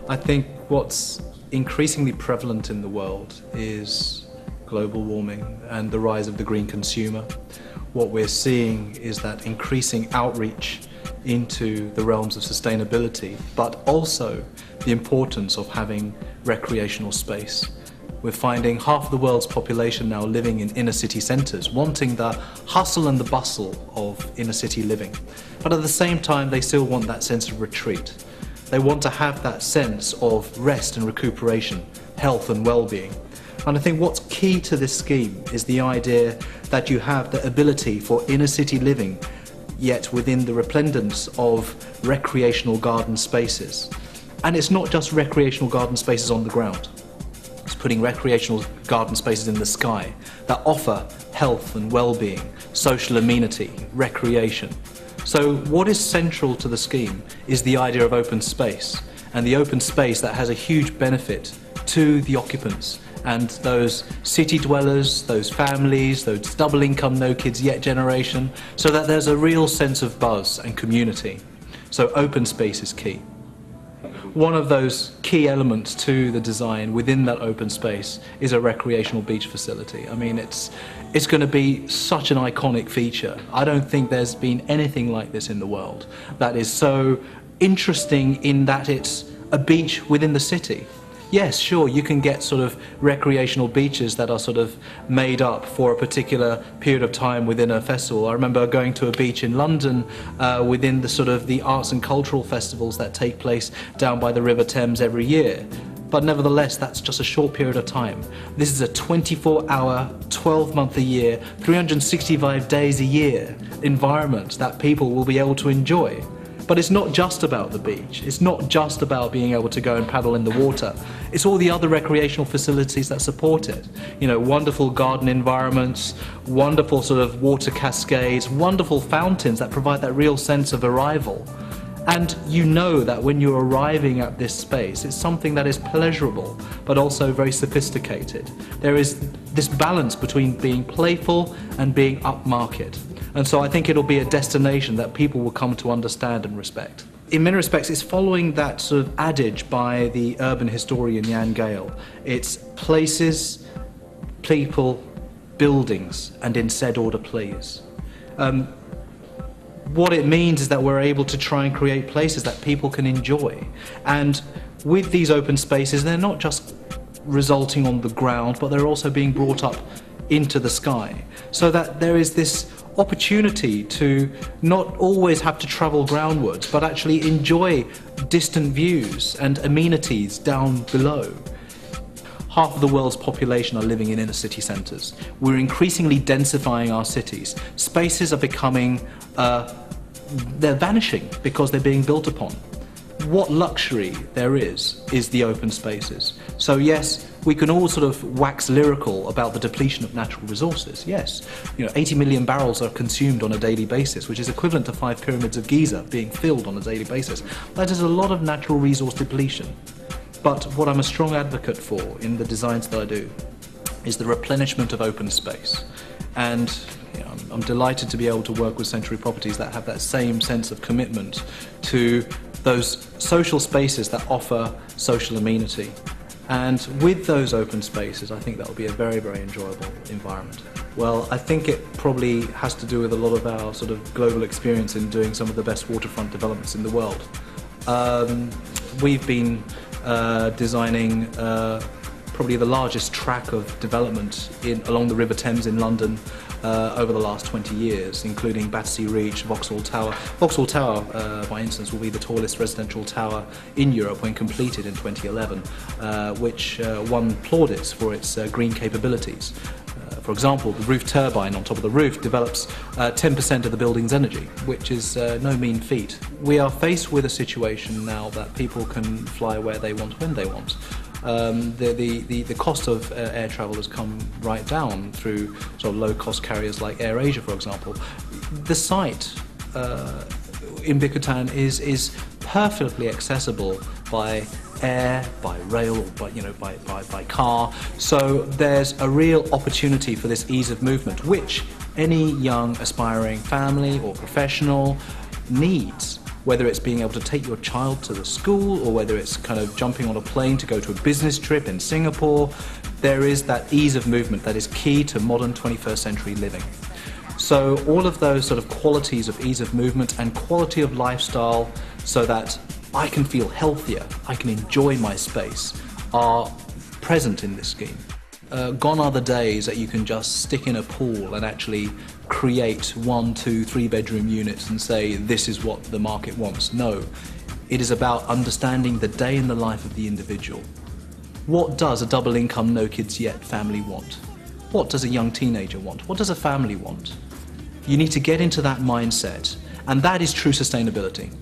I think what's increasingly prevalent in the world is global warming and the rise of the green consumer. What we're seeing is that increasing outreach into the realms of sustainability, but also the importance of having recreational space. We're finding half the world's population now living in inner city centres, wanting the hustle and the bustle of inner city living. But at the same time, they still want that sense of retreat. They want to have that sense of rest and recuperation, health and well-being. And I think what's key to this scheme is the idea that you have the ability for inner city living, yet within the resplendence of recreational garden spaces. And it's not just recreational garden spaces on the ground. It's putting recreational garden spaces in the sky that offer health and well-being, social amenity, recreation. So what is central to the scheme is the idea of open space, and the open space that has a huge benefit to the occupants and those city dwellers, those families, those double income, no kids yet generation, so that there's a real sense of buzz and community. So open space is key. One of those key elements to the design within that open space is a recreational beach facility. I mean, it's going to be such an iconic feature. I don't think there's been anything like this in the world that is so interesting in that it's a beach within the city. Yes, sure, you can get sort of recreational beaches that are sort of made up for a particular period of time within a festival. I remember going to a beach in London within the sort of the arts and cultural festivals that take place down by the River Thames every year. But nevertheless, that's just a short period of time. This is a 24-hour, 12-month a year, 365 days a year environment that people will be able to enjoy. But it's not just about the beach. It's not just about being able to go and paddle in the water. It's all the other recreational facilities that support it. You know, wonderful garden environments, wonderful sort of water cascades, wonderful fountains that provide that real sense of arrival. And you know that when you're arriving at this space, it's something that is pleasurable, but also very sophisticated. There is this balance between being playful and being upmarket. And so I think it'll be a destination that people will come to understand and respect. In many respects, it's following that sort of adage by the urban historian Jan Gale. It's places, people, buildings, and in said order, please. What it means is that we're able to try and create places that people can enjoy. And with these open spaces, they're not just resulting on the ground, but they're also being brought up into the sky, so that there is this opportunity to not always have to travel groundwards, but actually enjoy distant views and amenities down below. Half of the world's population are living in inner city centres. We're increasingly densifying our cities. Spaces are becoming, they're vanishing because they're being built upon. What luxury there is the open spaces. So yes, we can all sort of wax lyrical about the depletion of natural resources. Yes, 80 million barrels are consumed on a daily basis, which is equivalent to 5 pyramids of Giza being filled on a daily basis. That is a lot of natural resource depletion. But what I'm a strong advocate for in the designs that I do is the replenishment of open space. And I'm delighted to be able to work with Centuria Properties that have that same sense of commitment to those social spaces that offer social amenity. And with those open spaces, I think that will be a very, very enjoyable environment. Well, I think it probably has to do with a lot of our sort of global experience in doing some of the best waterfront developments in the world. We've been designing probably the largest track of development along the River Thames in London over the last 20 years, including Battersea Reach, Vauxhall Tower. Vauxhall Tower, for instance, will be the tallest residential tower in Europe when completed in 2011, which won plaudits for its green capabilities. For example, the roof turbine on top of the roof develops 10% of the building's energy, which is no mean feat. We are faced with a situation now that people can fly where they want, when they want. The cost of air travel has come right down through sort of low-cost carriers like AirAsia, for example. The site in Bicutan is perfectly accessible by air, by rail, or by car. So there's a real opportunity for this ease of movement, which any young aspiring family or professional needs, whether it's being able to take your child to the school or whether it's kind of jumping on a plane to go to a business trip in Singapore. There is that ease of movement that is key to modern 21st century living. So all of those sort of qualities of ease of movement and quality of lifestyle, so that I can feel healthier, I can enjoy my space, are present in this scheme. Gone are the days that you can just stick in a pool and actually create 1, 2, 3 bedroom units and say this is what the market wants. No, it is about understanding the day in the life of the individual. What does a double income, no kids yet family want? What does a young teenager want? What does a family want? You need to get into that mindset, and that is true sustainability.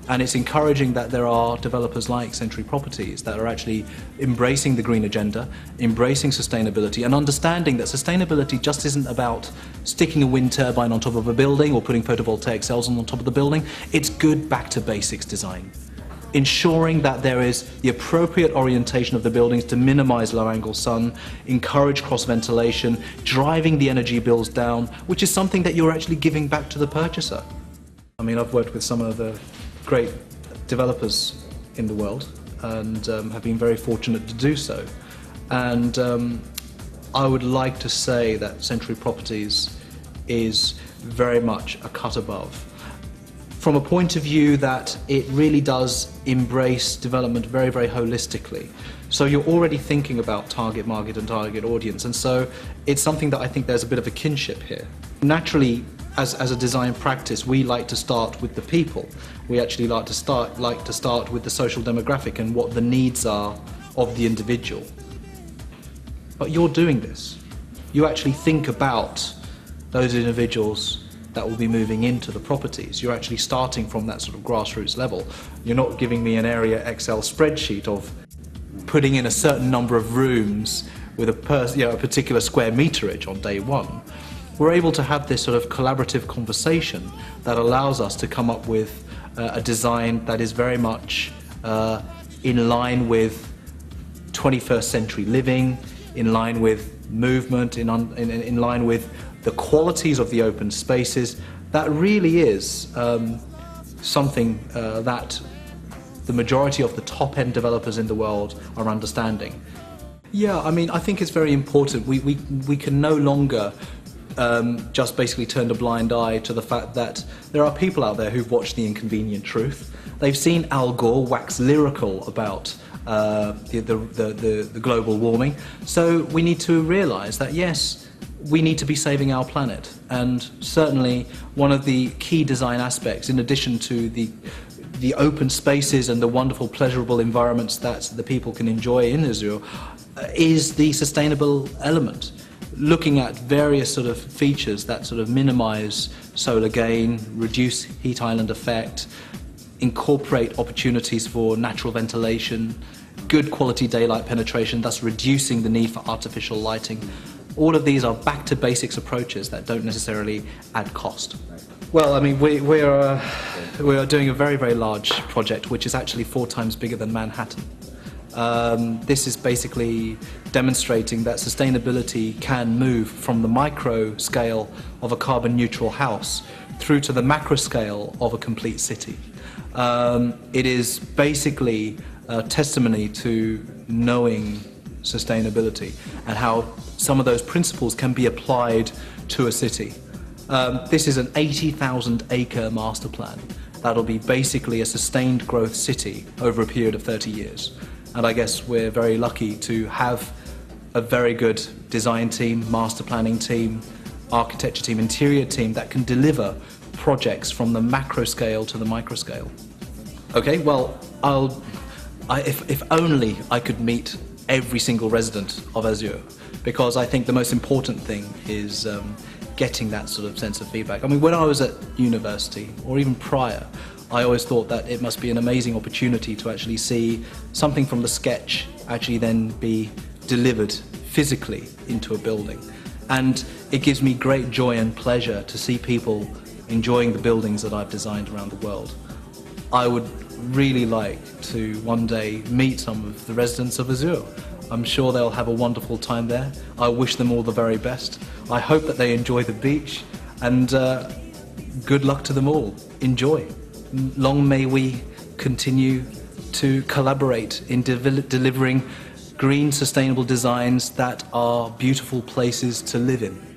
And it's encouraging that there are developers like Century Properties that are actually embracing the green agenda, embracing sustainability, and understanding that sustainability just isn't about sticking a wind turbine on top of a building or putting photovoltaic cells on top of the building. It's good back to basics design. Ensuring that there is the appropriate orientation of the buildings to minimize low-angle sun, encourage cross-ventilation, driving the energy bills down, which is something that you're actually giving back to the purchaser. I mean, I've worked with some of the great developers in the world and have been very fortunate to do so. And I would like to say that Century Properties is very much a cut above, from a point of view that it really does embrace development very, very holistically. So you're already thinking about target market and target audience, and so it's something that I think there's a bit of a kinship here. Naturally, as a design practice, we like to start with the people. We actually like to start with the social demographic and what the needs are of the individual. But you're doing this. You actually think about those individuals that will be moving into the properties. You're actually starting from that sort of grassroots level. You're not giving me an area Excel spreadsheet of putting in a certain number of rooms with a particular square meterage on day one. We're able to have this sort of collaborative conversation that allows us to come up with a design that is very much in line with 21st century living, in line with movement, in line with the qualities of the open spaces. That really is something that the majority of the top-end developers in the world are understanding. Yeah, I mean, I think it's very important. We can no longer just basically turn a blind eye to the fact that there are people out there who've watched The Inconvenient Truth. They've seen Al Gore wax lyrical about the global warming. So we need to realise that, yes, we need to be saving our planet. And certainly one of the key design aspects, in addition to the open spaces and the wonderful, pleasurable environments that the people can enjoy in Azure, is the sustainable element. Looking at various sort of features that sort of minimize solar gain, reduce heat island effect, incorporate opportunities for natural ventilation, good quality daylight penetration, thus reducing the need for artificial lighting. All of these are back to basics approaches that don't necessarily add cost. Well, I mean, we are doing a very, very large project, which is actually 4 times bigger than Manhattan. This is basically demonstrating that sustainability can move from the micro scale of a carbon neutral house through to the macro scale of a complete city. It is basically a testimony to knowing sustainability and how some of those principles can be applied to a city. This is an 80,000 acre master plan that'll be basically a sustained growth city over a period of 30 years. And I guess we're very lucky to have a very good design team, master planning team, architecture team, interior team that can deliver projects from the macro scale to the micro scale. Okay, well, if only I could meet every single resident of Azure, because I think the most important thing is getting that sort of sense of feedback. I mean, when I was at university, or even prior, I always thought that it must be an amazing opportunity to actually see something from the sketch actually then be delivered physically into a building. And it gives me great joy and pleasure to see people enjoying the buildings that I've designed around the world. I would really like to one day meet some of the residents of Azure. I'm sure they'll have a wonderful time there. I wish them all the very best. I hope that they enjoy the beach, and good luck to them all. Enjoy. Long may we continue to collaborate in delivering green, sustainable designs that are beautiful places to live in.